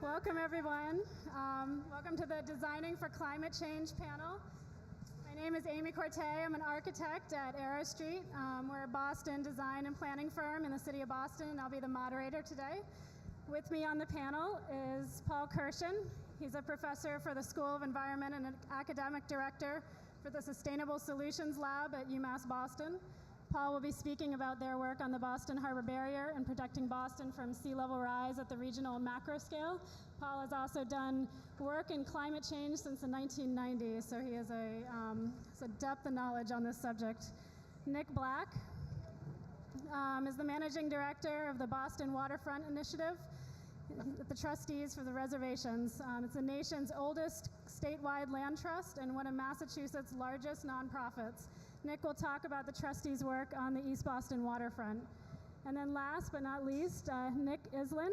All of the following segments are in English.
Welcome, everyone. Welcome to the Designing for Climate Change panel. My name is Amy Korte. I'm an architect at Arrowstreet. We're a Boston design and planning firm in the city of Boston, and I'll be the moderator today. With me on the panel is Paul Kirshen. He's a professor for the School of Environment and an academic director for the Sustainable Solutions Lab at UMass Boston. Paul will be speaking about their work on the Boston Harbor Barrier and protecting Boston from sea level rise at the regional and macro scale. Paul has also done work in climate change since the 1990s, so he has a depth of knowledge on this subject. Nick Black is the managing director of the Boston Waterfront Initiative at the Trustees for the Reservations. It's the nation's oldest statewide land trust and one of Massachusetts' largest nonprofits. Nick will talk about the trustees' work on the East Boston waterfront. And then last but not least, Nick Iselin.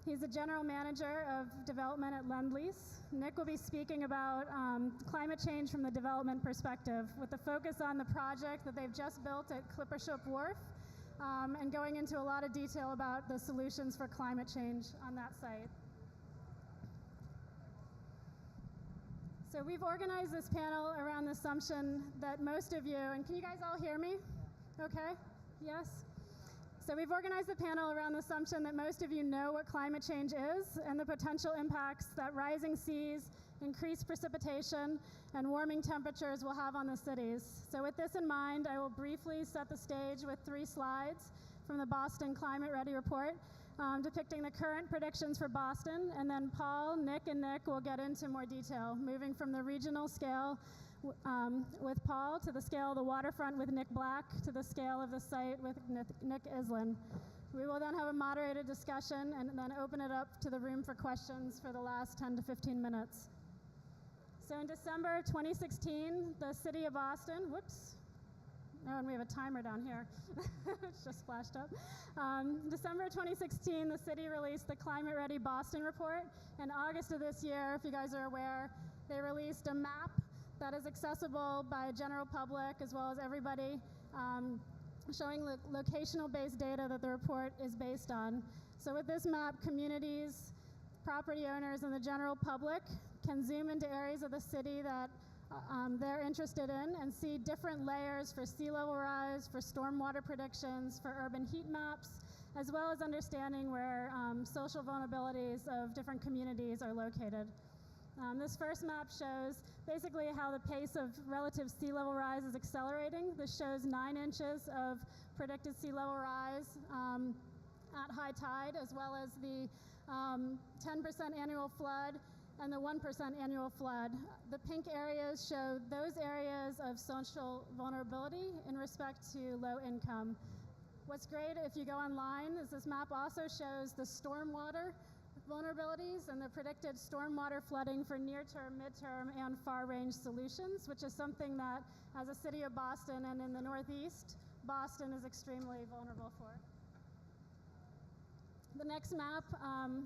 He's the general manager of development at Lendlease. Nick will be speaking about climate change from the development perspective with the focus on the project that they've just built at Clippership Wharf and going into a lot of detail about the solutions for climate change on that site. So we've organized this panel around the assumption that most of you, and can you guys all hear me? Okay? Yes? So we've organized the panel around the assumption that most of you know what climate change is and the potential impacts that rising seas, increased precipitation, and warming temperatures will have on the cities. So with this in mind, I will briefly set the stage with 3 slides from the Boston Climate Ready Report depicting the current predictions for Boston, and then Paul, Nick, and Nick will get into more detail, moving from the regional scale with Paul to the scale of the waterfront with Nick Black to the scale of the site with Nick Iselin. We will then have a moderated discussion and then open it up to the room for questions for the last 10 to 15 minutes. So in December 2016, the city of Boston, oh, and we have a timer down here. It's just flashed up. December 2016, the city released the Climate Ready Boston Report. In August of this year, if you guys are aware, they released a map that is accessible by general public as well as everybody, showing the locational-based data that the report is based on. So with this map, communities, property owners, and the general public can zoom into areas of the city that they're interested in and see different layers for sea level rise, for stormwater predictions, for urban heat maps, as well as understanding where social vulnerabilities of different communities are located. This first map shows basically how the pace of relative sea level rise is accelerating. This shows 9 inches of predicted sea level rise at high tide, as well as the 10% annual flood and the 1% annual flood. The pink areas show those areas of social vulnerability in respect to low income. What's great if you go online is this map also shows the stormwater vulnerabilities and the predicted stormwater flooding for near-term, mid-term, and far-range solutions, which is something that, as a city of Boston and in the Northeast, Boston is extremely vulnerable for. The next map,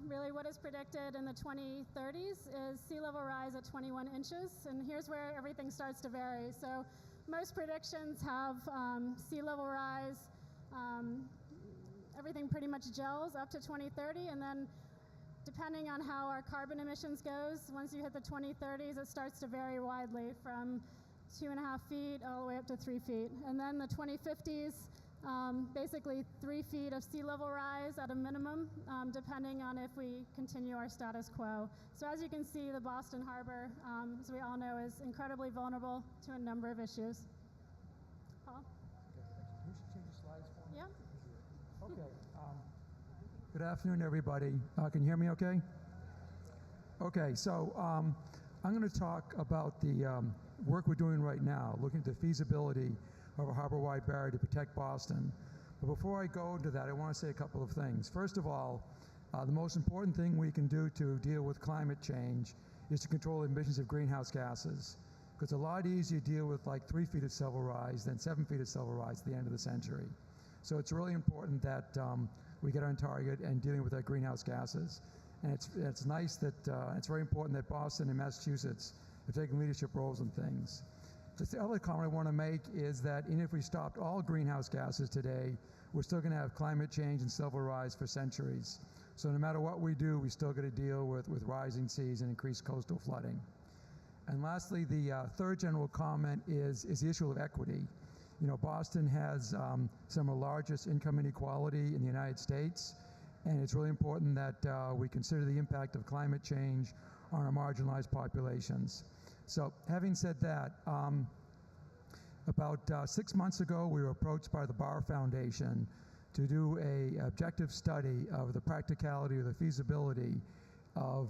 really what is predicted in the 2030s is sea level rise at 21 inches, and here's where everything starts to vary. So most predictions have sea level rise, everything pretty much gels up to 2030, and then depending on how our carbon emissions goes, once you hit the 2030s, it starts to vary widely from 2.5 feet all the way up to 3 feet. And then the 2050s, basically 3 feet of sea level rise at a minimum, depending on if we continue our status quo. So as you can see, the Boston Harbor, as we all know, is incredibly vulnerable to a number of issues. Paul? Okay, thank you. You should change the slides for me. Yeah. Okay. Good afternoon, everybody. Can you hear me okay? Okay, so I'm going to talk about the work we're doing right now, looking at the feasibility of a harbor-wide barrier to protect Boston. But before I go into that, I want to say a couple of things. First of all, the most important thing we can do to deal with climate change is to control emissions of greenhouse gases. Because it's a lot easier to deal with like 3 feet of sea level rise than 7 feet of sea level rise at the end of the century. So it's really important that we get on target and dealing with our greenhouse gases. And it's nice that it's very important that Boston and Massachusetts have taken leadership roles in things. Just the other comment I want to make is that even if we stopped all greenhouse gases today, we're still going to have climate change and sea level rise for centuries. So no matter what we do, we still got to deal with rising seas and increased coastal flooding. And lastly, the third general comment is the issue of equity. You know, Boston has some of the largest income inequality in the United States, and it's really important that we consider the impact of climate change on our marginalized populations. So having said that, about 6 months ago, we were approached by the Bar Foundation to do an objective study of the practicality or the feasibility of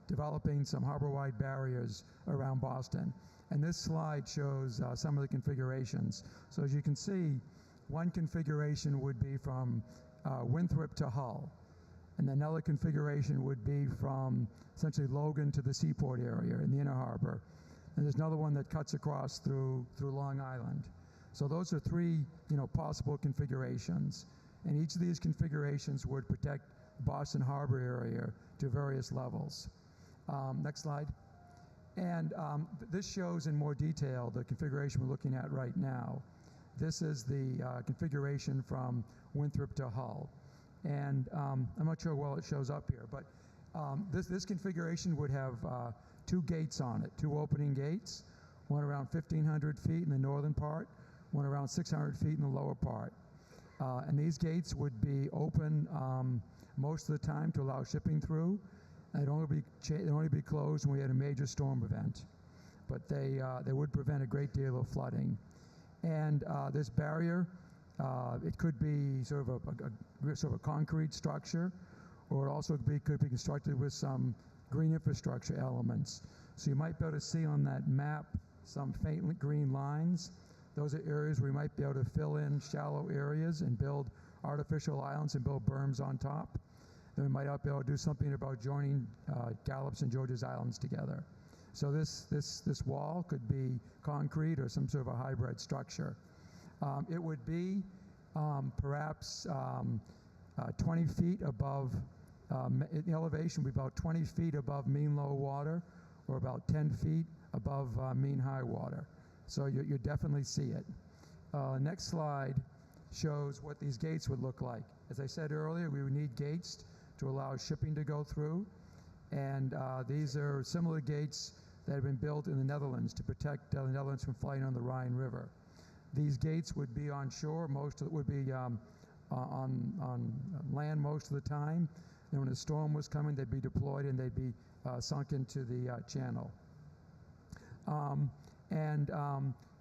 developing some harbor-wide barriers around Boston. And this slide shows some of the configurations. So as you can see, one configuration would be from Winthrop to Hull. And another configuration would be from essentially Logan to the seaport area in the Inner Harbor. And there's another one that cuts across through Long Island. So those are three, possible configurations. And each of these configurations would protect Boston Harbor area to various levels. Next slide. And this shows in more detail the configuration we're looking at right now. This is the configuration from Winthrop to Hull. And I'm not sure well it shows up here, but this configuration would have two gates on it, two opening gates, one around 1,500 feet in the northern part, one around 600 feet in the lower part. And these gates would be open most of the time to allow shipping through. They'd only be closed when we had a major storm event. But they would prevent a great deal of flooding. And this barrier, it could be sort of a concrete structure, or it also could be constructed with some green infrastructure elements. So you might be able to see on that map some faint green lines. Those are areas where we might be able to fill in shallow areas and build artificial islands and build berms on top. Then we might be able to do something about joining Gallops and George's Islands together. So this wall could be concrete or some sort of a hybrid structure. It would be perhaps 20 feet above, the elevation would be about 20 feet above mean low water, or about 10 feet above mean high water. So you definitely see it. Next slide shows what these gates would look like. As I said earlier, we would need gates to allow shipping to go through. And these are similar gates that have been built in the Netherlands to protect the Netherlands from flooding on the Rhine River. These gates would be on shore. Most of it would be on land most of the time. Then when a storm was coming, they'd be deployed and they'd be sunk into the channel.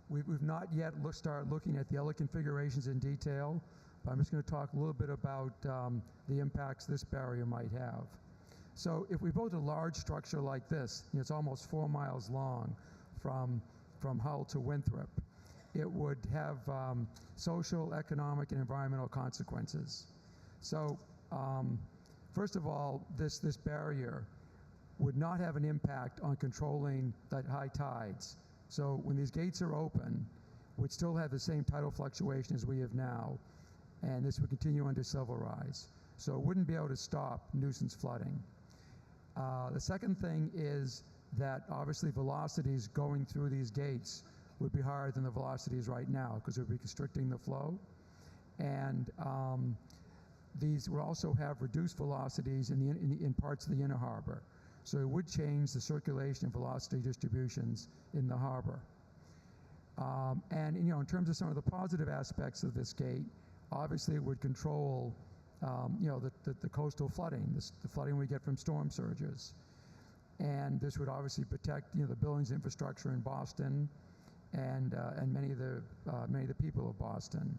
We've not yet started looking at the other configurations in detail, but I'm just going to talk a little bit about the impacts this barrier might have. So if we build a large structure like this, it's almost 4 miles long from Hull to Winthrop, it would have social, economic, and environmental consequences. So first of all, this barrier would not have an impact on controlling the high tides. So when these gates are open, we'd still have the same tidal fluctuation as we have now, and this would continue under sea-level rise. So it wouldn't be able to stop nuisance flooding. The second thing is that obviously velocities going through these gates would be higher than the velocities right now because it would be constricting the flow. And these would also have reduced velocities in parts of the inner harbor. So it would change the circulation and velocity distributions in the harbor. And in terms of some of the positive aspects of this gate, obviously it would control the coastal flooding, the flooding we get from storm surges. And this would obviously protect the buildings infrastructure in Boston and many of the people of Boston.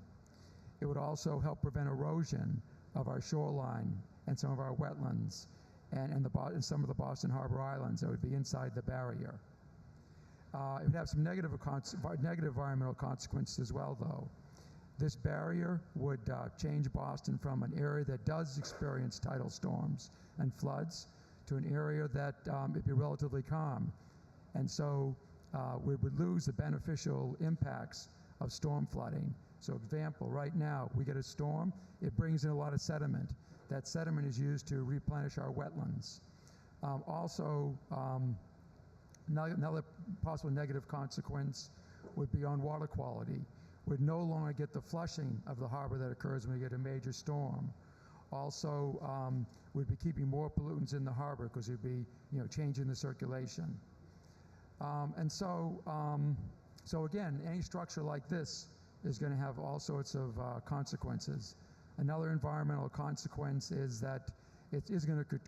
It would also help prevent erosion of our shoreline and some of our wetlands and some of the Boston Harbor Islands that would be inside the barrier. It would have some negative environmental consequences as well, though. This barrier would change Boston from an area that does experience tidal storms and floods to an area that would be relatively calm. And so we would lose the beneficial impacts of storm flooding. So example, right now, we get a storm, it brings in a lot of sediment. That sediment is used to replenish our wetlands. Another possible negative consequence would be on water quality. We'd no longer get the flushing of the harbor that occurs when we get a major storm. also would be keeping more pollutants in the harbor because it would be, changing the circulation. So again, any structure like this is going to have all sorts of consequences. Another environmental consequence is that it is going to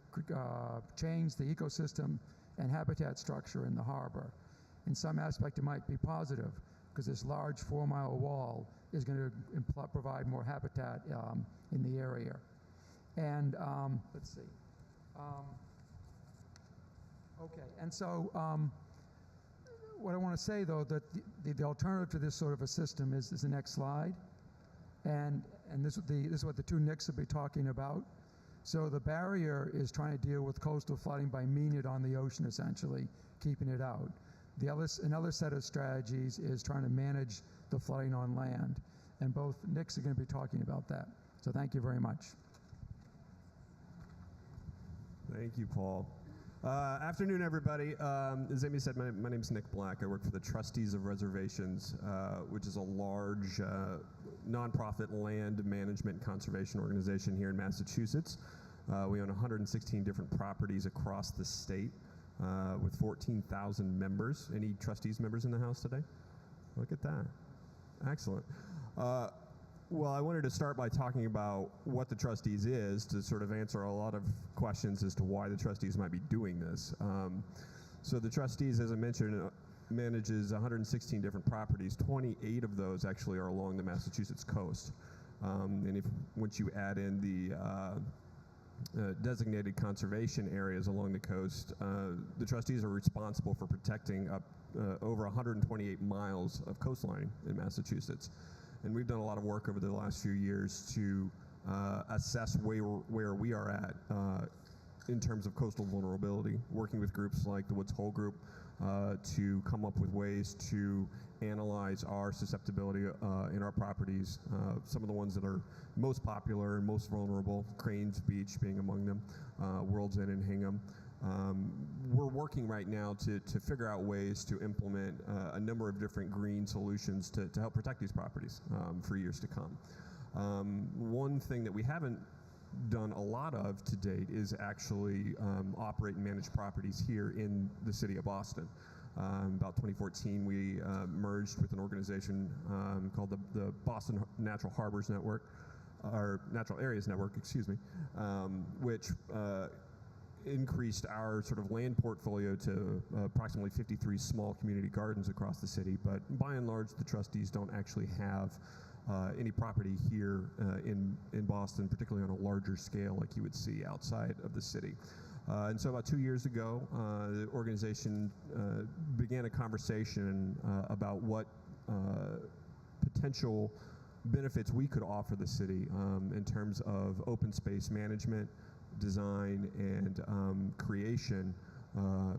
change the ecosystem and habitat structure in the harbor. In some aspect, it might be positive because this large 4-mile wall is going to provide more habitat in the area. And let's see. Okay, and so what I want to say, though, that the alternative to this sort of a system is the next slide. And this is what the two NICs will be talking about. So the barrier is trying to deal with coastal flooding by meaning it on the ocean, essentially, keeping it out. Another set of strategies is trying to manage the flooding on land. And both NICs are going to be talking about that. So thank you very much. Thank you, Paul. Afternoon, everybody. As Amy said, my name is Nick Black. I work for the Trustees of Reservations, which is a large nonprofit land management and conservation organization here in Massachusetts. We own 116 different properties across the state with 14,000 members. Any Trustees members in the house today? Look at that. Excellent. Well, I wanted to start by talking about what the Trustees is to sort of answer a lot of questions as to why the Trustees might be doing this. So the Trustees, as I mentioned, manages 116 different properties. 28 of those actually are along the Massachusetts coast. And once you add in the designated conservation areas along the coast, the Trustees are responsible for protecting up over 128 miles of coastline in Massachusetts. And we've done a lot of work over the last few years to assess where we are at in terms of coastal vulnerability, working with groups like the Woods Hole Group to come up with ways to analyze our susceptibility in our properties. Some of the ones that are most popular and most vulnerable, Cranes Beach being among them, World's End and Hingham. We're working right now to figure out ways to implement a number of different green solutions to help protect these properties for years to come. One thing that we haven't done a lot of to date is actually operate and manage properties here in the city of Boston. About 2014, we merged with an organization called the Boston Natural Harbors Network, or Natural Areas Network, excuse me, which increased our sort of land portfolio to approximately 53 small community gardens across the city. But by and large, the Trustees don't actually have any property here in Boston, particularly on a larger scale like you would see outside of the city. And so about 2 years ago, the organization began a conversation about what potential benefits we could offer the city in terms of open space management, design, and creation,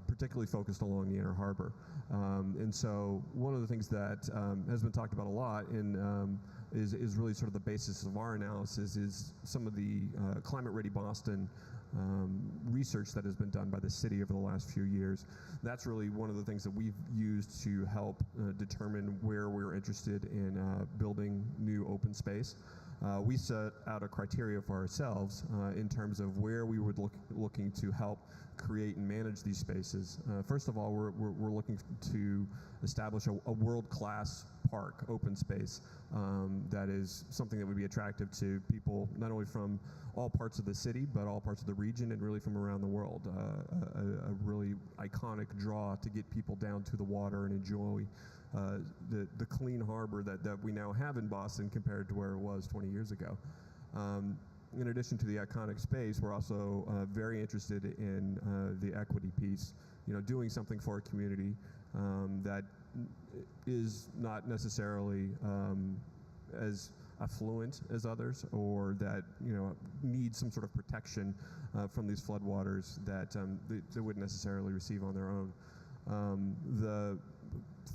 particularly focused along the Inner Harbor. And so one of the things that has been talked about a lot is really sort of the basis of our analysis is some of the Climate Ready Boston research that has been done by the city over the last few years. That's really one of the things that we've used to help determine where we're interested in building new open space. We set out a criteria for ourselves in terms of where we would looking to help create and manage these spaces. First of all, we're looking to establish a world-class park, open space, that is something that would be attractive to people not only from all parts of the city, but all parts of the region and really from around the world. A really iconic draw to get people down to the water and enjoy the clean harbor that we now have in Boston compared to where it was 20 years ago. In addition to the iconic space, we're also very interested in the equity piece, doing something for a community that is not necessarily as affluent as others, or that needs some sort of protection from these floodwaters that they wouldn't necessarily receive on their own. The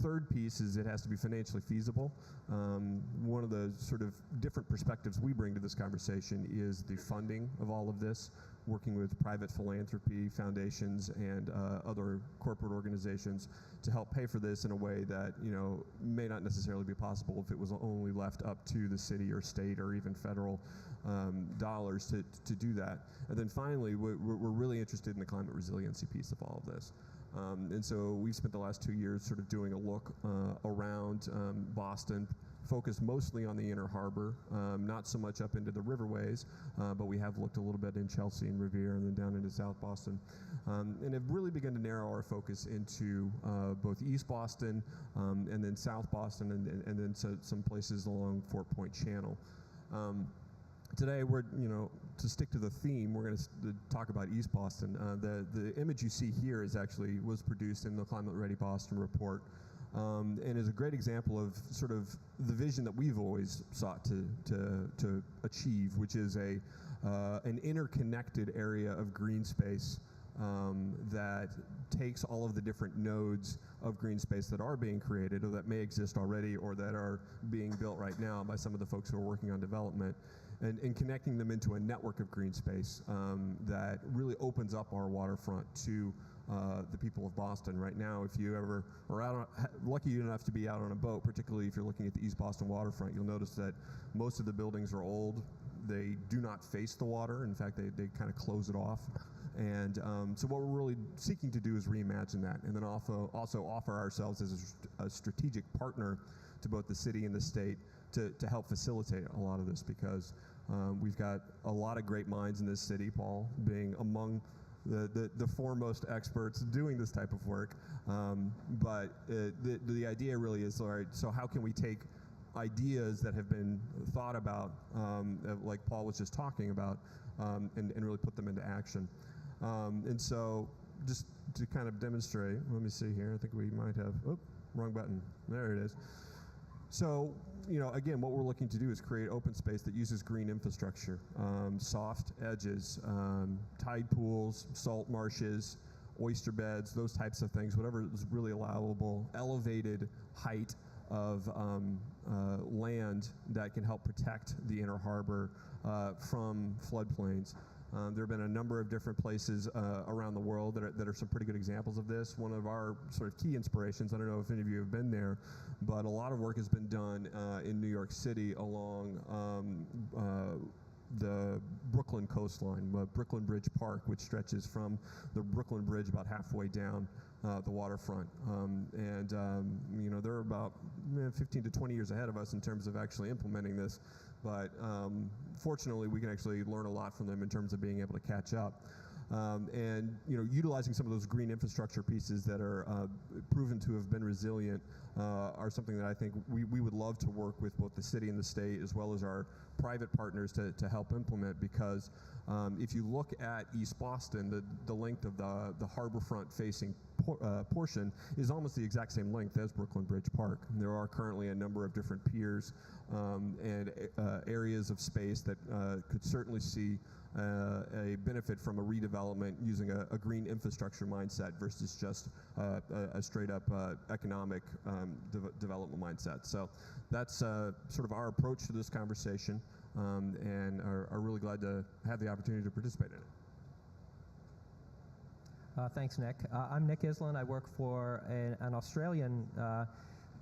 third piece is it has to be financially feasible. One of the sort of different perspectives we bring to this conversation is the funding of all of this. working with private philanthropy foundations and other corporate organizations to help pay for this in a way that may not necessarily be possible if it was only left up to the city or state or even federal dollars to do that. And then finally, we're really interested in the climate resiliency piece of all of this. And so we've spent the last 2 years sort of doing a look around Boston, focused mostly on the inner harbor, not so much up into the riverways, but we have looked a little bit in Chelsea and Revere and then down into South Boston, and have really begun to narrow our focus into both East Boston and then South Boston and then some places along Fort Point Channel. Today, we're, to stick to the theme, we're going to talk about East Boston. The image you see here was produced in the Climate Ready Boston report, and is a great example of sort of the vision that we've always sought to achieve, which is an interconnected area of green space that takes all of the different nodes of green space that are being created or that may exist already or that are being built right now by some of the folks who are working on development, and connecting them into a network of green space that really opens up our waterfront to the people of Boston. Right now, if you ever are lucky enough to be out on a boat, particularly if you're looking at the East Boston waterfront, you'll notice that most of the buildings are old. They do not face the water. In fact, they kind of close it off. And so what we're really seeking to do is reimagine that, and then also offer ourselves as a strategic partner to both the city and the state to help facilitate a lot of this, because we've got a lot of great minds in this city, Paul being among the foremost experts doing this type of work. But the idea really is, all right, so how can we take ideas that have been thought about, like Paul was just talking about, and really put them into action. And so just to kind of demonstrate, let me see here, I think we might have, wrong button, there it is. So, again, what we're looking to do is create open space that uses green infrastructure, soft edges, tide pools, salt marshes, oyster beds, those types of things, whatever is really allowable, elevated height of land that can help protect the inner harbor from floodplains. There have been a number of different places around the world that are some pretty good examples of this. One of our sort of key inspirations, I don't know if any of you have been there, but a lot of work has been done in New York City along the Brooklyn coastline, Brooklyn Bridge Park, which stretches from the Brooklyn Bridge about halfway down the waterfront. They're about 15 to 20 years ahead of us in terms of actually implementing this. But fortunately, we can actually learn a lot from them in terms of being able to catch up. Utilizing some of those green infrastructure pieces that are proven to have been resilient are something that I think we would love to work with both the city and the state, as well as our private partners to help implement, because if you look at East Boston, the length of the harborfront facing portion is almost the exact same length as Brooklyn Bridge Park. And there are currently a number of different piers and areas of space that could certainly see a benefit from a redevelopment using a green infrastructure mindset versus just a straight up economic development mindset. So that's sort of our approach to this conversation, and are really glad to have the opportunity to participate in it. Thanks, Nick. I'm Nick Iselin. I work for an Australian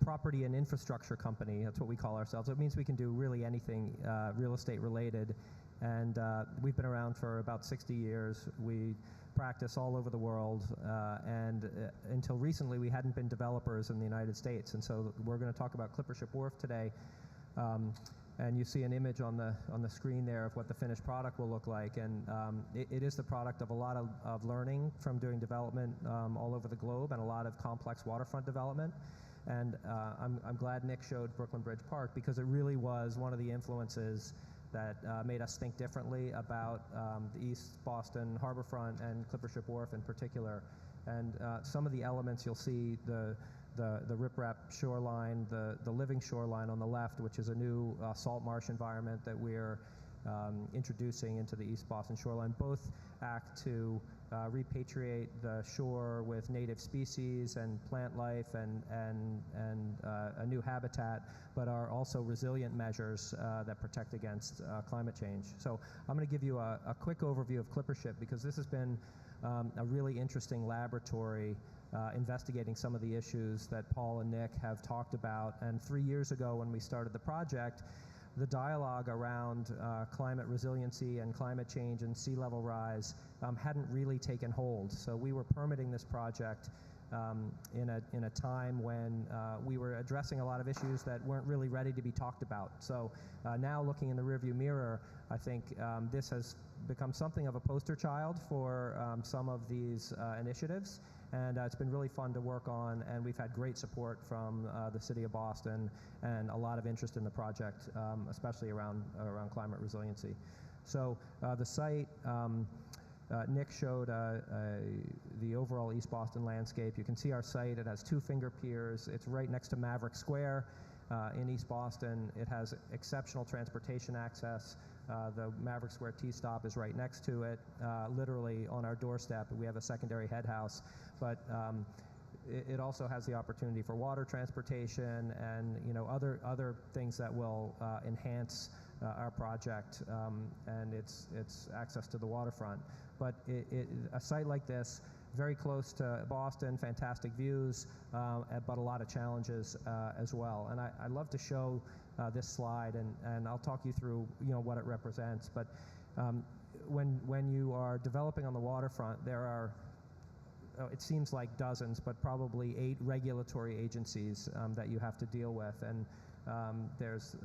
property and infrastructure company. That's what we call ourselves. It means we can do really anything real estate related. And we've been around for about 60 years. We practice all over the world. And until recently, we hadn't been developers in the United States. And so we're going to talk about Clippership Wharf today. And you see an image on the screen there of what the finished product will look like. And it is the product of a lot of learning from doing development all over the globe, and a lot of complex waterfront development. And I'm glad Nick showed Brooklyn Bridge Park, because it really was one of the influences that made us think differently about the East Boston Harborfront and Clippership Wharf in particular. And some of the elements you'll see, the riprap shoreline, the living shoreline on the left, which is a new salt marsh environment that we're introducing into the East Boston shoreline. Both act to repatriate the shore with native species and plant life and a new habitat, but are also resilient measures that protect against climate change. So I'm going to give you a quick overview of Clippership, because this has been a really interesting laboratory investigating some of the issues that Paul and Nick have talked about. And 3 years ago, when we started the project, the dialogue around climate resiliency and climate change and sea level rise hadn't really taken hold. So we were permitting this project in a time when we were addressing a lot of issues that weren't really ready to be talked about. So now, looking in the rearview mirror, I think this has become something of a poster child for some of these initiatives. And it's been really fun to work on, and we've had great support from the City of Boston and a lot of interest in the project, especially around climate resiliency. So the site, Nick showed the overall East Boston landscape. You can see our site. It has 2 finger piers. It's right next to Maverick Square in East Boston. It has exceptional transportation access. The Maverick Square T-stop is right next to it, literally on our doorstep. We have a secondary head house, but it also has the opportunity for water transportation and other things that will enhance our project and its access to the waterfront. But a site like this, very close to Boston, fantastic views, but a lot of challenges as well. And I'd love to show this slide, and I'll talk you through what it represents. But when you are developing on the waterfront, there are it seems like dozens, but probably 8 regulatory agencies that you have to deal with. And there's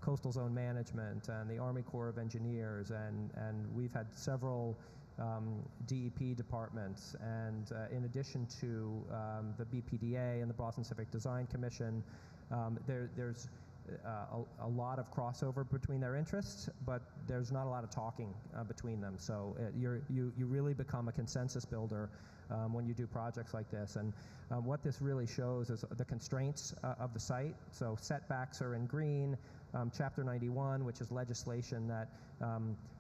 Coastal Zone Management and the Army Corps of Engineers, and we've had several DEP departments, and in addition to the BPDA and the Boston Civic Design Commission, there's a lot of crossover between their interests, but there's not a lot of talking between them. So you really become a consensus builder when you do projects like this. And what this really shows is the constraints of the site. So setbacks are in green. Chapter 91, which is legislation that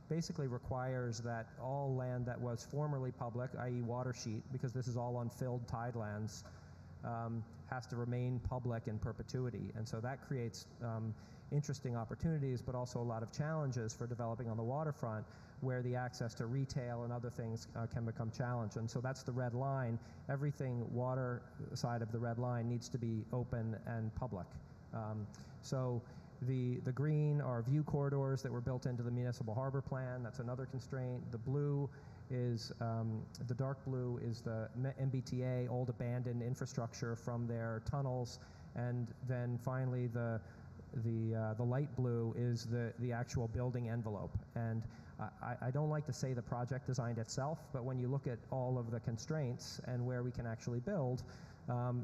basically requires that all land that was formerly public, i.e. water sheet, because this is all unfilled tidelands, has to remain public in perpetuity. And so that creates interesting opportunities, but also a lot of challenges for developing on the waterfront, where the access to retail and other things can become challenged. And so that's the red line. Everything water side of the red line needs to be open and public. So the green are view corridors that were built into the municipal harbor plan. That's another constraint. The blue is, the dark blue is the MBTA, old abandoned infrastructure from their tunnels. And then finally the light blue is the actual building envelope. And I don't like to say the project designed itself, but when you look at all of the constraints and where we can actually build,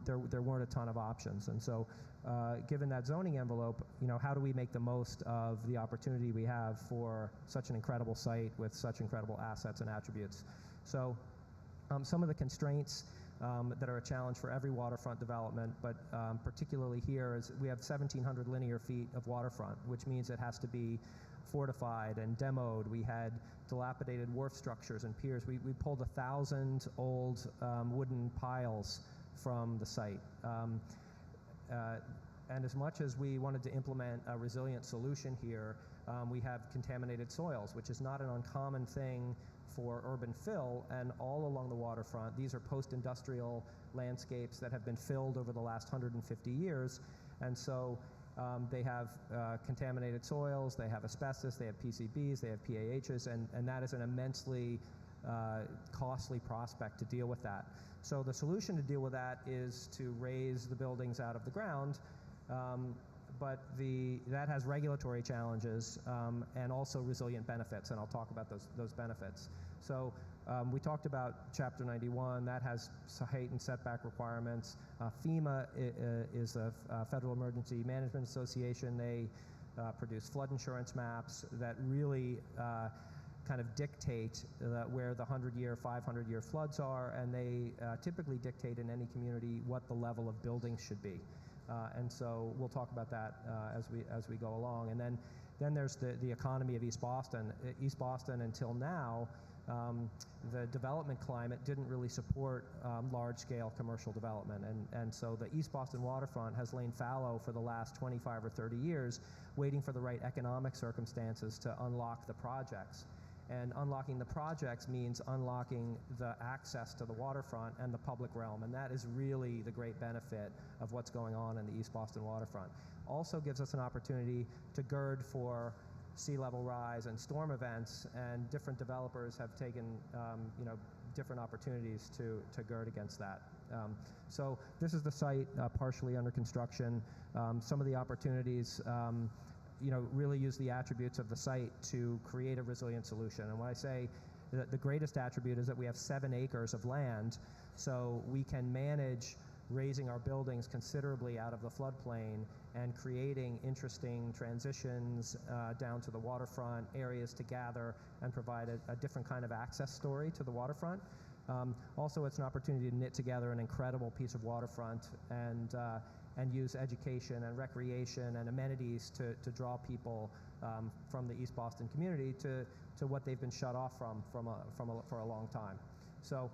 there weren't a ton of options. And so given that zoning envelope, how do we make the most of the opportunity we have for such an incredible site with such incredible assets and attributes? So some of the constraints that are a challenge for every waterfront development, but particularly here, is we have 1,700 linear feet of waterfront, which means it has to be fortified and demoed. We had dilapidated wharf structures and piers. We pulled 1,000 old wooden piles from the site. And as much as we wanted to implement a resilient solution here, we have contaminated soils, which is not an uncommon thing for urban fill. And all along the waterfront, these are post-industrial landscapes that have been filled over the last 150 years. And so they have contaminated soils, they have asbestos, they have PCBs, they have PAHs, and that is an immensely costly prospect to deal with that. So the solution to deal with that is to raise the buildings out of the ground, but that has regulatory challenges and also resilient benefits, and I'll talk about those benefits. So we talked about Chapter 91. That has height and setback requirements. FEMA is a Federal Emergency Management Association. They produce flood insurance maps that really kind of dictate where the 100-year, 500-year floods are, and they typically dictate in any community what the level of buildings should be. And so we'll talk about that as we go along. And then Then there's the economy of East Boston. East Boston, until now, the development climate didn't really support large-scale commercial development. And so the East Boston waterfront has lain fallow for the last 25 or 30 years, waiting for the right economic circumstances to unlock the projects. And unlocking the projects means unlocking the access to the waterfront and the public realm, and that is really the great benefit of what's going on in the East Boston waterfront. Also gives us an opportunity to gird for sea level rise and storm events, and different developers have taken different opportunities to gird against that. So this is the site partially under construction. Some of the opportunities really use the attributes of the site to create a resilient solution. And when I say that the greatest attribute is that we have 7 acres of land, so we can manage raising our buildings considerably out of the floodplain and creating interesting transitions down to the waterfront, areas to gather and provide a different kind of access story to the waterfront. Also, it's an opportunity to knit together an incredible piece of waterfront and use education and recreation and amenities to draw people from the East Boston community to what they've been shut off from for a long time. So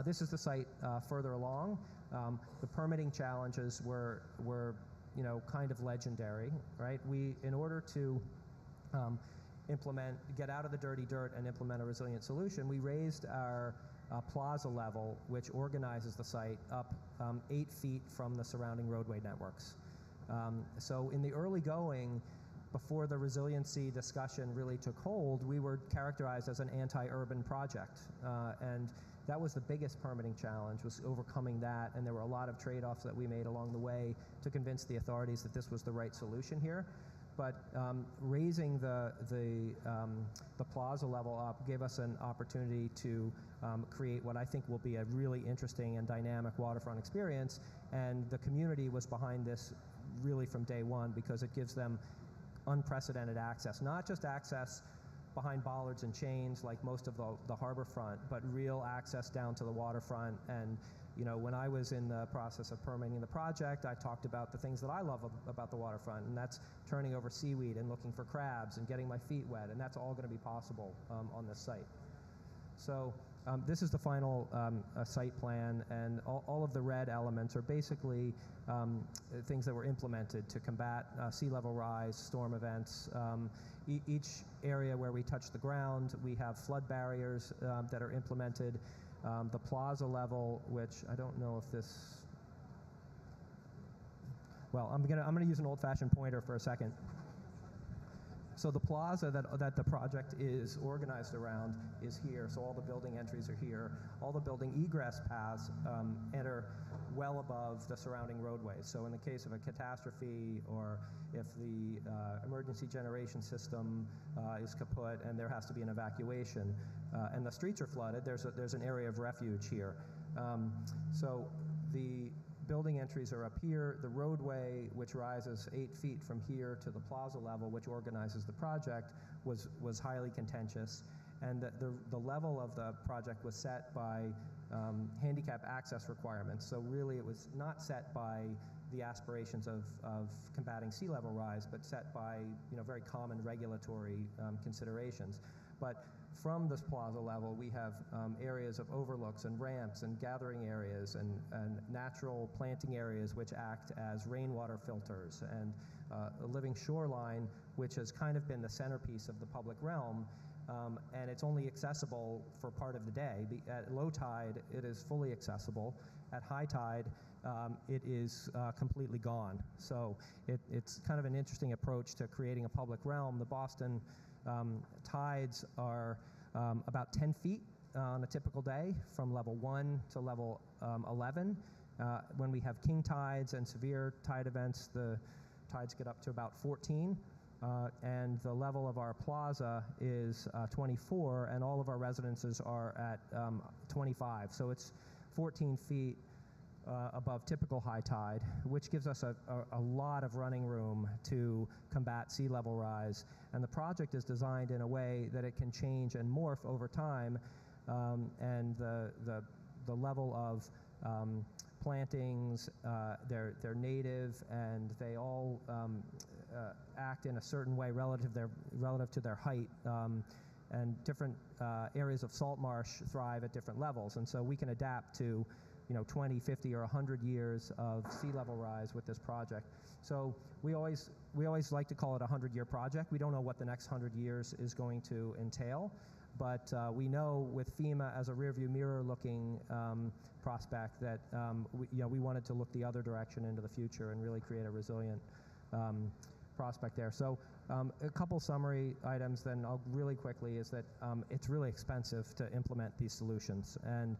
this is the site further along. The permitting challenges were kind of legendary, right? In order to get out of the dirty dirt and implement a resilient solution, we raised our plaza level, which organizes the site, up 8 feet from the surrounding roadway networks. So in the early going, before the resiliency discussion really took hold, we were characterized as an anti-urban project. And that was the biggest permitting challenge, was overcoming that, and there were a lot of trade-offs that we made along the way to convince the authorities that this was the right solution here. But raising the plaza level up gave us an opportunity to create what I think will be a really interesting and dynamic waterfront experience, and the community was behind this really from day one because it gives them unprecedented access, not just access behind bollards and chains like most of the harbor front, but real access down to the waterfront. And when I was in the process of permitting the project, I talked about the things that I love about the waterfront, and that's turning over seaweed and looking for crabs and getting my feet wet, and that's all going to be possible on this site. So this is the final site plan, and all of the red elements are basically things that were implemented to combat sea level rise, storm events. Each area where we touch the ground, we have flood barriers that are implemented. The plaza level, which I don't know if this, well, I'm gonna use an old-fashioned pointer for a second. So the plaza that the project is organized around is here. So all the building entries are here. All the building egress paths enter well above the surrounding roadways. So in the case of a catastrophe, or if the emergency generation system is kaput and there has to be an evacuation, and the streets are flooded, there's an area of refuge here. So the building entries are up here. The roadway, which rises 8 feet from here to the plaza level, which organizes the project, was highly contentious. And the level of the project was set by handicap access requirements. So really it was not set by the aspirations of combating sea level rise, but set by very common regulatory considerations. But from this plaza level, we have areas of overlooks and ramps and gathering areas and natural planting areas which act as rainwater filters, and a living shoreline which has kind of been the centerpiece of the public realm, and it's only accessible for part of the day. At low tide, it is fully accessible. At high tide, it is completely gone. So it's kind of an interesting approach to creating a public realm. The Boston tides are about 10 feet on a typical day from level 1 to level 11. When we have king tides and severe tide events, the tides get up to about 14. And the level of our plaza is 24, and all of our residences are at 25. So it's 14 feet above typical high tide, which gives us a lot of running room to combat sea level rise. And the project is designed in a way that it can change and morph over time, and the level of plantings, they're native, and they all act in a certain way relative to their height, and different areas of salt marsh thrive at different levels, and so we can adapt to 20, 50, or 100 years of sea level rise with this project. So we always like to call it a 100-year project. We don't know what the next 100 years is going to entail, but we know with FEMA as a rearview mirror looking prospect that we wanted to look the other direction into the future and really create a resilient prospect there. So a couple summary items then I'll really quickly is that it's really expensive to implement these solutions, and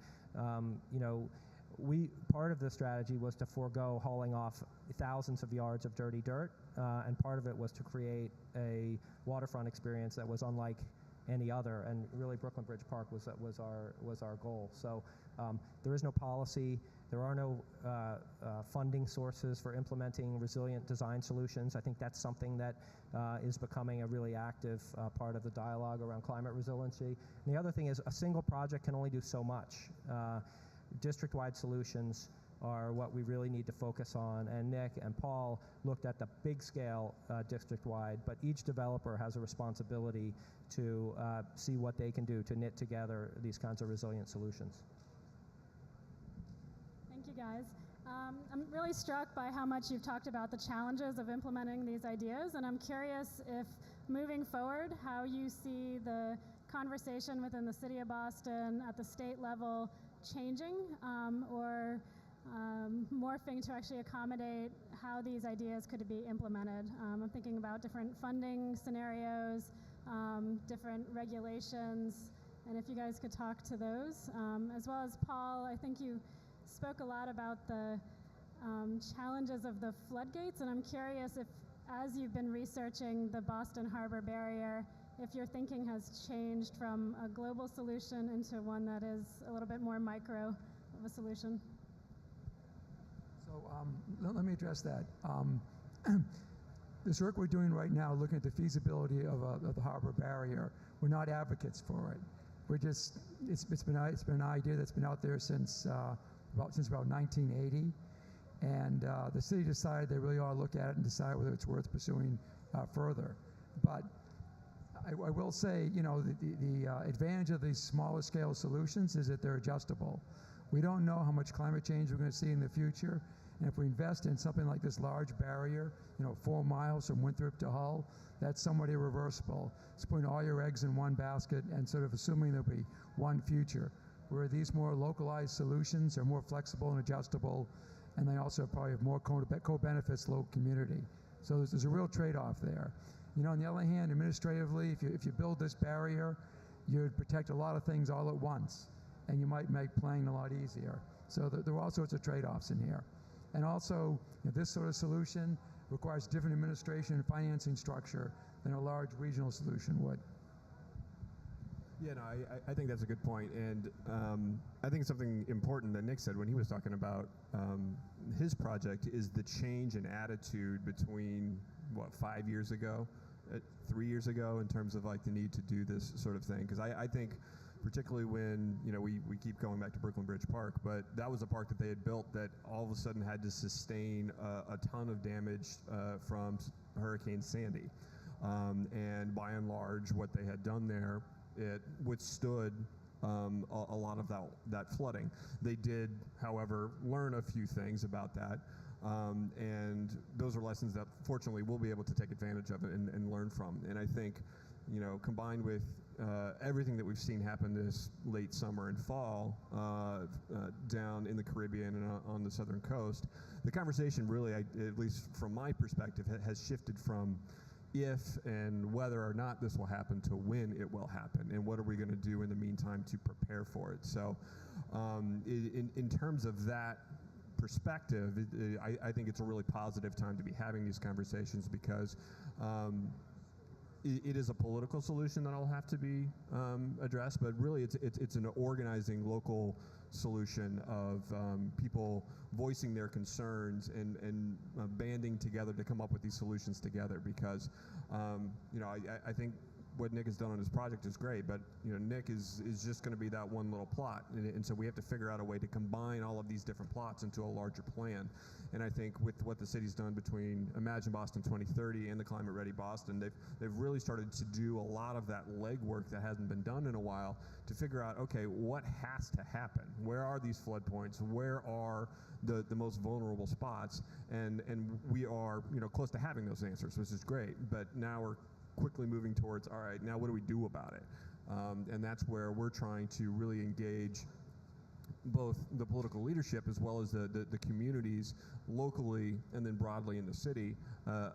part of the strategy was to forego hauling off thousands of yards of dirty dirt, and part of it was to create a waterfront experience that was unlike any other, and really Brooklyn Bridge Park was our goal. So there is no policy, there are no funding sources for implementing resilient design solutions. I think that's something that is becoming a really active part of the dialogue around climate resiliency. And the other thing is a single project can only do so much. District-wide solutions are what we really need to focus on, and Nick and Paul looked at the big scale district-wide, but each developer has a responsibility to see what they can do to knit together these kinds of resilient solutions. Thank you, guys. I'm really struck by how much you've talked about the challenges of implementing these ideas, and I'm curious if moving forward, how you see the conversation within the City of Boston at the state level changing or morphing to actually accommodate how these ideas could be implemented. I'm thinking about different funding scenarios, different regulations, and if you guys could talk to those. As well as Paul, I think you spoke a lot about the challenges of the floodgates, and I'm curious if, as you've been researching the Boston Harbor barrier, if your thinking has changed from a global solution into one that is a little bit more micro of a solution. So let me address that. This work we're doing right now, looking at the feasibility of the harbor barrier, we're not advocates for it. We're just, it's been an idea that's been out there since about 1980, and the city decided they really ought to look at it and decide whether it's worth pursuing further. But I will say, the advantage of these smaller scale solutions is that they're adjustable. We don't know how much climate change we're going to see in the future, and if we invest in something like this large barrier, 4 miles from Winthrop to Hull, that's somewhat irreversible. It's putting all your eggs in one basket and sort of assuming there'll be one future. Where these more localized solutions are more flexible and adjustable, and they also probably have more co-benefits local community. So there's a real trade-off there. On the other hand, administratively, if you build this barrier, you'd protect a lot of things all at once, and you might make playing a lot easier. So there are all sorts of trade-offs in here. And also, this sort of solution requires different administration and financing structure than a large regional solution would. Yeah, no, I think that's a good point, and I think something important that Nick said when he was talking about his project is the change in attitude between, 5 years ago, 3 years ago, in terms of like the need to do this sort of thing. Because I think, particularly when we keep going back to Brooklyn Bridge Park, but that was a park that they had built that all of a sudden had to sustain a ton of damage from Hurricane Sandy, and by and large, what they had done there, it withstood a lot of that flooding. They did, however, learn a few things about that, and those are lessons that fortunately we'll be able to take advantage of and learn from. And I think, combined with everything that we've seen happen this late summer and fall down in the Caribbean and on the southern coast, the conversation really, at least from my perspective, has shifted from if and whether or not this will happen to when it will happen, and what are we going to do in the meantime to prepare for it. So in terms of that perspective, I think it's a really positive time to be having these conversations, because it is a political solution that will have to be addressed, but really it's an organizing local solution of people voicing their concerns and banding together to come up with these solutions together, because I think what Nick has done on his project is great, but Nick is just going to be that one little plot, and so we have to figure out a way to combine all of these different plots into a larger plan. And I think with what the city's done between Imagine Boston 2030 and the Climate Ready Boston, they've really started to do a lot of that legwork that hasn't been done in a while to figure out, okay, what has to happen? Where are these flood points? Where are the most vulnerable spots? And we are close to having those answers, which is great. But now we're quickly moving towards, all right, now what do we do about it? And that's where we're trying to really engage both the political leadership as well as the communities locally and then broadly in the city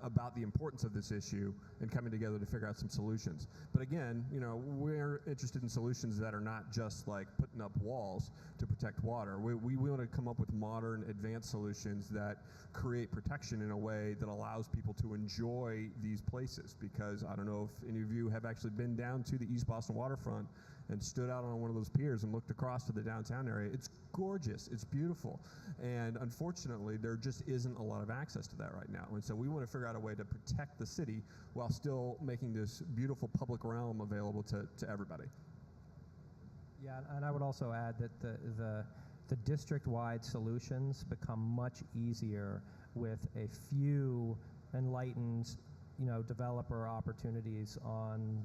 about the importance of this issue and coming together to figure out some solutions. But again, we're interested in solutions that are not just like putting up walls to protect water. We want to come up with modern, advanced solutions that create protection in a way that allows people to enjoy these places, because I don't know if any of you have actually been down to the East Boston waterfront and stood out on one of those piers and looked across to the downtown area. It's gorgeous, it's beautiful, and unfortunately there just isn't a lot of access to that right now. And so we want to figure out a way to protect the city while still making this beautiful public realm available to everybody. Yeah, and I would also add that the district-wide solutions become much easier with a few enlightened developer opportunities on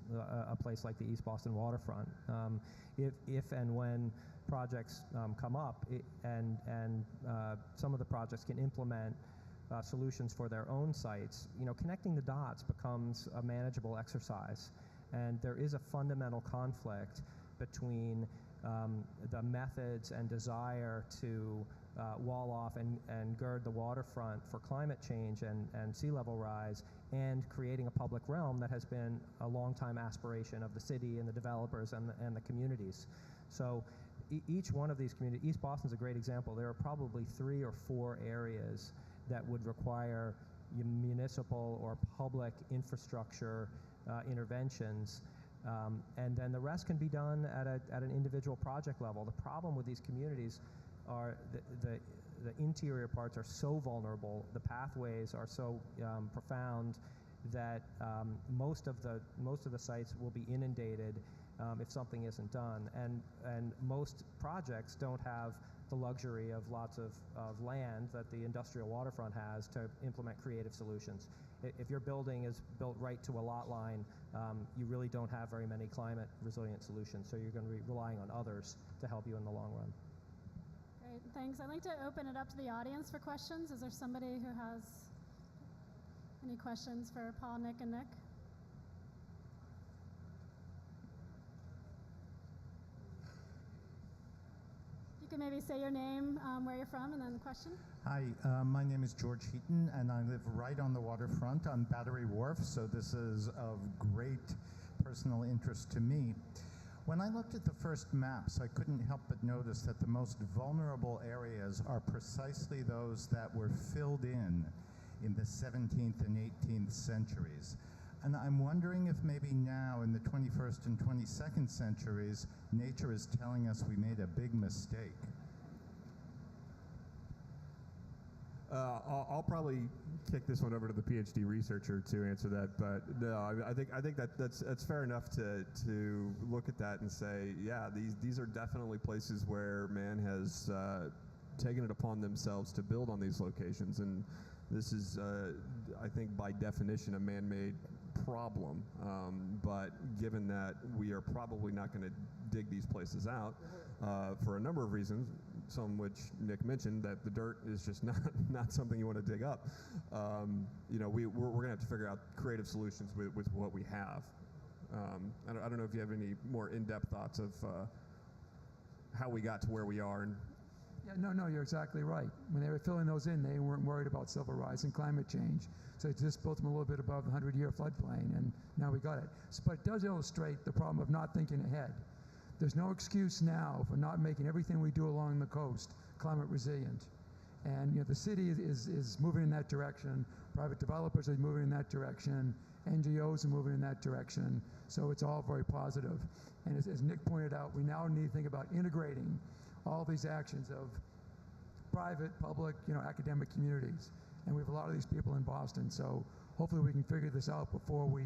a place like the East Boston waterfront. If and when projects come up, and some of the projects can implement solutions for their own sites, connecting the dots becomes a manageable exercise. And there is a fundamental conflict between the methods and desire to wall off and gird the waterfront for climate change and sea level rise, and creating a public realm that has been a long-time aspiration of the city and the developers and the communities. So each one of these communities, East Boston's a great example. There are probably 3 or 4 areas that would require municipal or public infrastructure interventions. And then the rest can be done at an individual project level. The problem with these communities are the interior parts are so vulnerable, the pathways are so profound that most of the sites will be inundated if something isn't done. And most projects don't have the luxury of lots of land that the industrial waterfront has to implement creative solutions. If your building is built right to a lot line, you really don't have very many climate resilient solutions, so you're going to be relying on others to help you in the long run. Great, thanks. I'd like to open it up to the audience for questions. Is there somebody who has any questions for Paul, Nick, and Nick? You can maybe say your name, where you're from, and then the question. Hi, my name is George Heaton, and I live right on the waterfront on Battery Wharf, so this is of great personal interest to me. When I looked at the first maps, I couldn't help but notice that the most vulnerable areas are precisely those that were filled in the 17th and 18th centuries. And I'm wondering if maybe now in the 21st and 22nd centuries, nature is telling us we made a big mistake. I'll probably kick this one over to the PhD researcher to answer that, but no, I think that's fair enough to look at that and say, yeah, these are definitely places where man has taken it upon themselves to build on these locations, and this is, I think, by definition, a man-made problem. But given that we are probably not going to dig these places out for a number of reasons, some which Nick mentioned, that the dirt is just not something you want to dig up. We're going to have to figure out creative solutions with what we have. I don't know if you have any more in-depth thoughts of how we got to where we are. Yeah, no, you're exactly right. When they were filling those in, they weren't worried about sea level rise and climate change. So it just built them a little bit above the 100-year floodplain, and now we got it. But it does illustrate the problem of not thinking ahead. There's no excuse now for not making everything we do along the coast climate resilient. And the city is moving in that direction. Private developers are moving in that direction. NGOs are moving in that direction. So it's all very positive. And as Nick pointed out, we now need to think about integrating all these actions of private, public, academic communities. And we have a lot of these people in Boston. So hopefully we can figure this out before we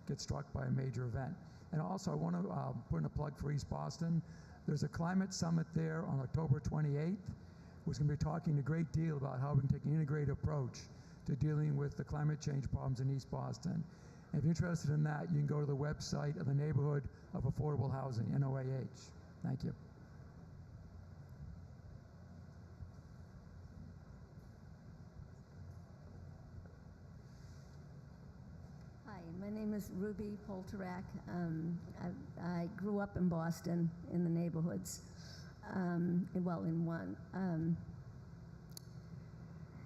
get struck by a major event. And also, I want to put in a plug for East Boston. There's a climate summit there on October 28th, who's going to be talking a great deal about how we can take an integrated approach to dealing with the climate change problems in East Boston. And if you're interested in that, you can go to the website of the Neighborhood of Affordable Housing, NOAH. Thank you. Hi, my name is Ruby Polterak. I grew up in Boston in the neighborhoods, well, in one.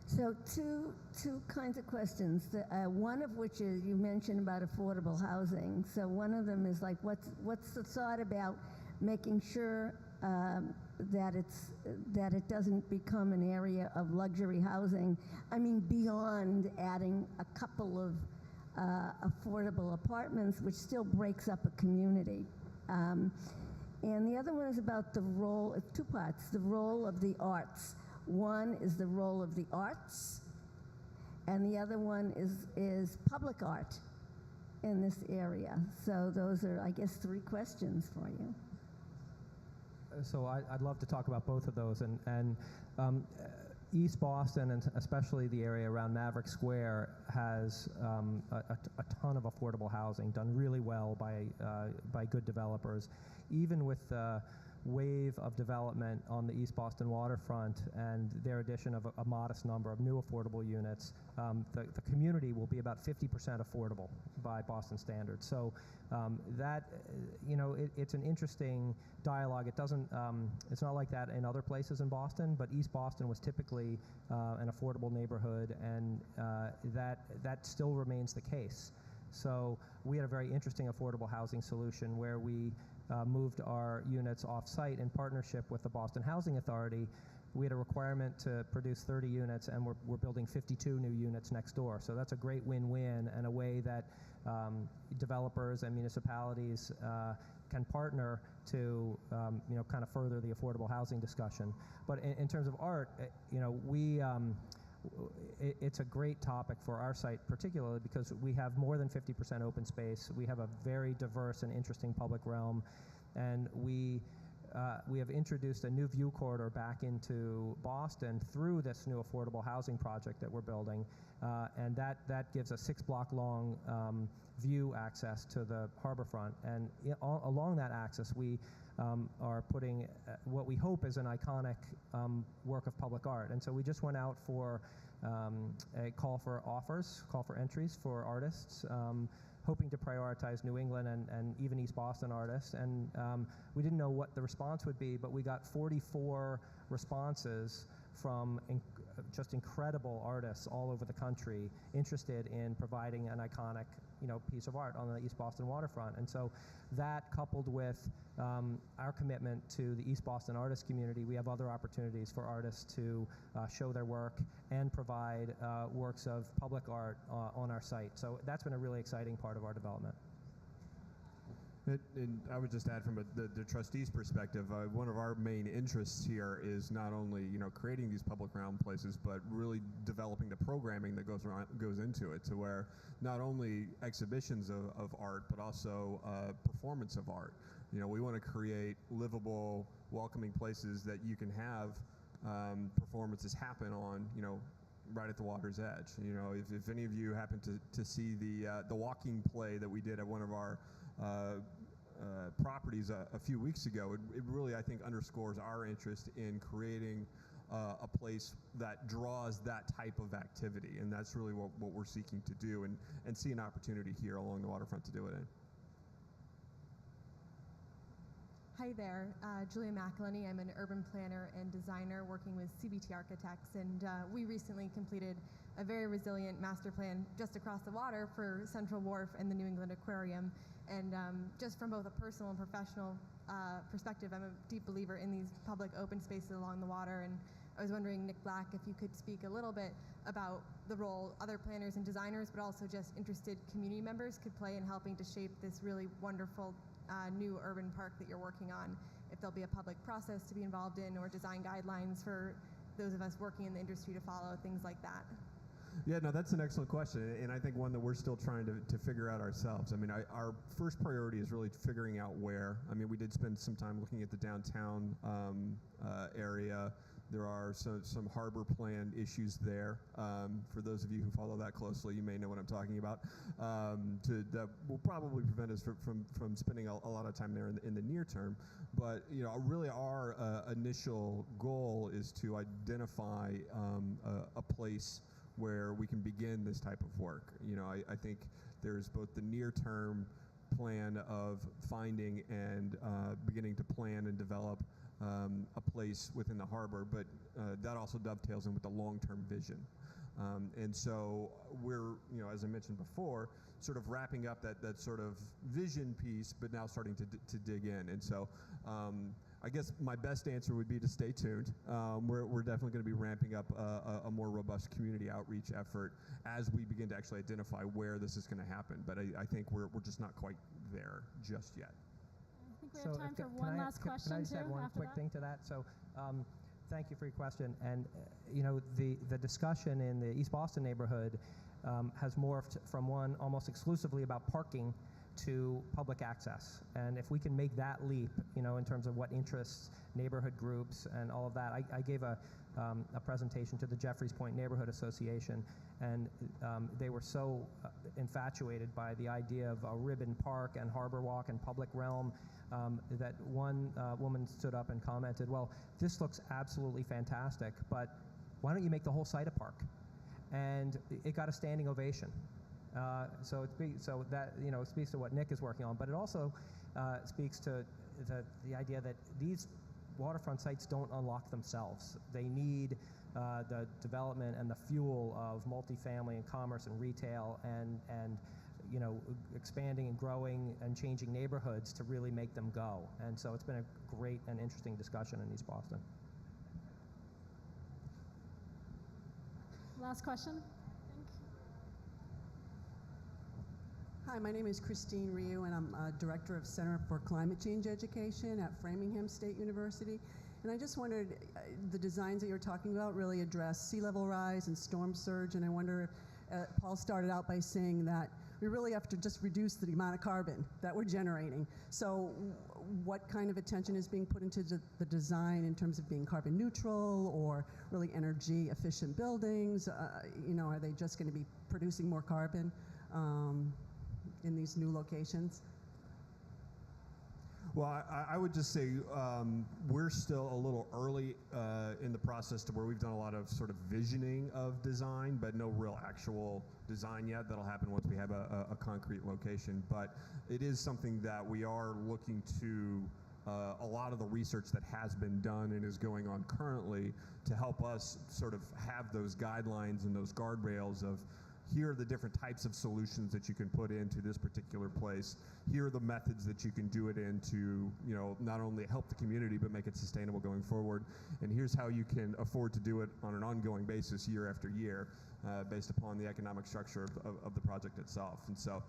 So two kinds of questions. One of which is you mentioned about affordable housing. So one of them is like, what's the thought about making sure that it doesn't become an area of luxury housing? I mean, beyond adding a couple of affordable apartments, which still breaks up a community. And the other one is about the role, two parts, the role of the arts. One is the role of the arts, and the other one is public art in this area. So those are, I guess, three questions for you. So I'd love to talk about both of those. And East Boston, and especially the area around Maverick Square, has a ton of affordable housing done really well by good developers. Even with the wave of development on the East Boston waterfront and their addition of a modest number of new affordable units, the community will be about 50% affordable by Boston standards. So that, it's an interesting dialogue. It doesn't, it's not like that in other places in Boston, but East Boston was typically an affordable neighborhood, and that still remains the case. So we had a very interesting affordable housing solution where we moved our units off-site in partnership with the Boston Housing Authority. We had a requirement to produce 30 units, and we're building 52 new units next door. So that's a great win-win, and a way that developers and municipalities can partner to kind of further the affordable housing discussion. But in terms of art, it's a great topic for our site, particularly because we have more than 50% open space. We have a very diverse and interesting public realm, and we have introduced a new view corridor back into Boston through this new affordable housing project that we're building, and that gives a 6-block-long view access to the harborfront. And along that axis, we are putting what we hope is an iconic work of public art. And so we just went out for a call for entries for artists, hoping to prioritize New England and even East Boston artists. And we didn't know what the response would be, but we got 44 responses from just incredible artists all over the country interested in providing an iconic piece of art on the East Boston waterfront. And so that, coupled with our commitment to the East Boston artist community, we have other opportunities for artists to show their work and provide works of public art on our site. So that's been a really exciting part of our development. And I would just add from the trustees' perspective, one of our main interests here is not only creating these public realm places, but really developing the programming that goes into it, to where not only exhibitions of art, but also performance of art. We want to create livable, welcoming places that you can have performances happen on, right at the water's edge. If any of you happen to see the walking play that we did at one of our properties a few weeks ago, it really, I think, underscores our interest in creating a place that draws that type of activity, and that's really what we're seeking to do, and see an opportunity here along the waterfront to do it in. Hi there, Julia McElhenney. I'm an urban planner and designer working with CBT Architects, and we recently completed a very resilient master plan just across the water for Central Wharf and the New England Aquarium. And just from both a personal and professional perspective, I'm a deep believer in these public open spaces along the water, and I was wondering, Nick Black, if you could speak a little bit about the role other planners and designers, but also just interested community members could play in helping to shape this really wonderful new urban park that you're working on. If there'll be a public process to be involved in, or design guidelines for those of us working in the industry to follow, things like that. Yeah, no, that's an excellent question, and I think one that we're still trying to figure out ourselves. I mean, our first priority is really figuring out where. I mean, we did spend some time looking at the downtown area. There are some harbor plan issues there. For those of you who follow that closely, you may know what I'm talking about. That will probably prevent us from spending a lot of time there in the near term. But really, our initial goal is to identify a place where we can begin this type of work. I think there's both the near-term plan of finding and beginning to plan and develop a place within the harbor, but that also dovetails in with the long-term vision. And so we're, as I mentioned before, sort of wrapping up that sort of vision piece, but now starting to dig in. And so I guess my best answer would be to stay tuned. We're definitely going to be ramping up a more robust community outreach effort as we begin to actually identify where this is going to happen. But I think we're just not quite there just yet. I think we have time for one last question. Can I just add one quick thing to that? So, thank you for your question. And the discussion in the East Boston neighborhood has morphed from one almost exclusively about parking to public access. And if we can make that leap, in terms of what interests neighborhood groups and all of that, I gave a presentation to the Jeffreys Point Neighborhood Association, and they were so infatuated by the idea of a ribbon park and harbor walk and public realm that one woman stood up and commented, well, this looks absolutely fantastic, but why don't you make the whole site a park? And it got a standing ovation. So that speaks to what Nick is working on, but it also speaks to the idea that these waterfront sites don't unlock themselves. They need the development and the fuel of multifamily and commerce and retail and expanding and growing and changing neighborhoods to really make them go. And so it's been a great and interesting discussion in East Boston. Last question. Hi, my name is Christine Ryu, and I'm Director of Center for Climate Change Education at Framingham State University. And I just wondered, the designs that you're talking about really address sea level rise and storm surge, and I wonder if Paul started out by saying that we really have to just reduce the amount of carbon that we're generating. So what kind of attention is being put into the design in terms of being carbon neutral or really energy efficient buildings? Are they just going to be producing more carbon in these new locations? Well, I would just say we're still a little early in the process to where we've done a lot of sort of visioning of design, but no real actual design yet. That'll happen once we have a concrete location. But it is something that we are looking to a lot of the research that has been done and is going on currently to help us sort of have those guidelines and those guardrails of here are the different types of solutions that you can put into this particular place. Here are the methods that you can do it in to, not only help the community, but make it sustainable going forward. And here's how you can afford to do it on an ongoing basis year after year based upon the economic structure of the project itself. And so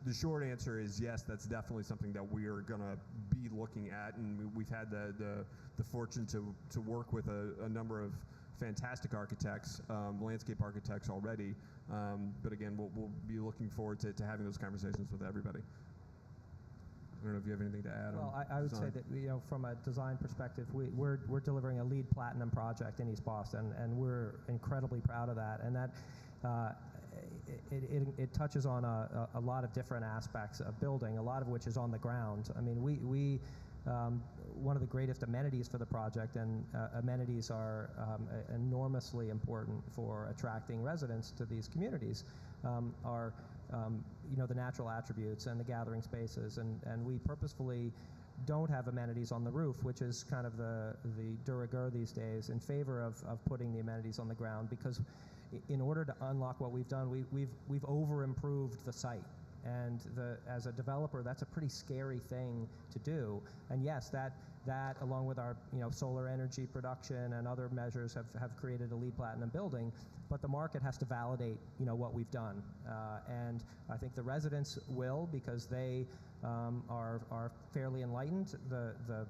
the short answer is yes, that's definitely something that we are going to be looking at. And we've had the fortune to work with a number of fantastic architects, landscape architects already, but again, we'll be looking forward to having those conversations with everybody. I don't know if you have anything to add. Well, I would say that from a design perspective, we're delivering a LEED Platinum project in East Boston, and we're incredibly proud of that. And that it touches on a lot of different aspects of building, a lot of which is on the ground. I mean, we one of the greatest amenities for the project, and amenities are enormously important for attracting residents to these communities, are the natural attributes and the gathering spaces, and we purposefully don't have amenities on the roof, which is kind of the de rigueur these days, in favor of putting the amenities on the ground, because in order to unlock what we've done, we've over improved the site. And as a developer, that's a pretty scary thing to do. And yes, that along with our solar energy production and other measures have created a LEED Platinum building. But the market has to validate what we've done. And I think the residents will, because they are fairly enlightened. The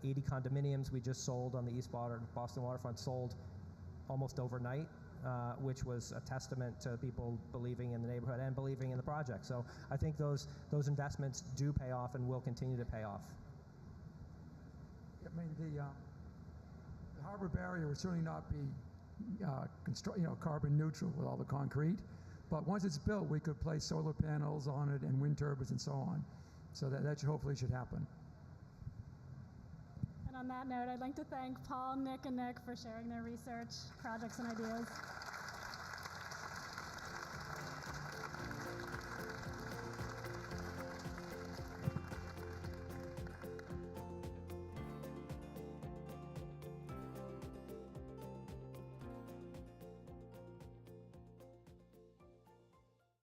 80 condominiums we just sold on the East Boston waterfront sold almost overnight. which was a testament to people believing in the neighborhood and believing in the project. So I think those investments do pay off and will continue to pay off. I mean, the harbor barrier would certainly not be carbon neutral with all the concrete, but once it's built, we could place solar panels on it and wind turbines and so on. So that hopefully should happen. And on that note, I'd like to thank Paul, Nick, and Nick for sharing their research, projects, and ideas.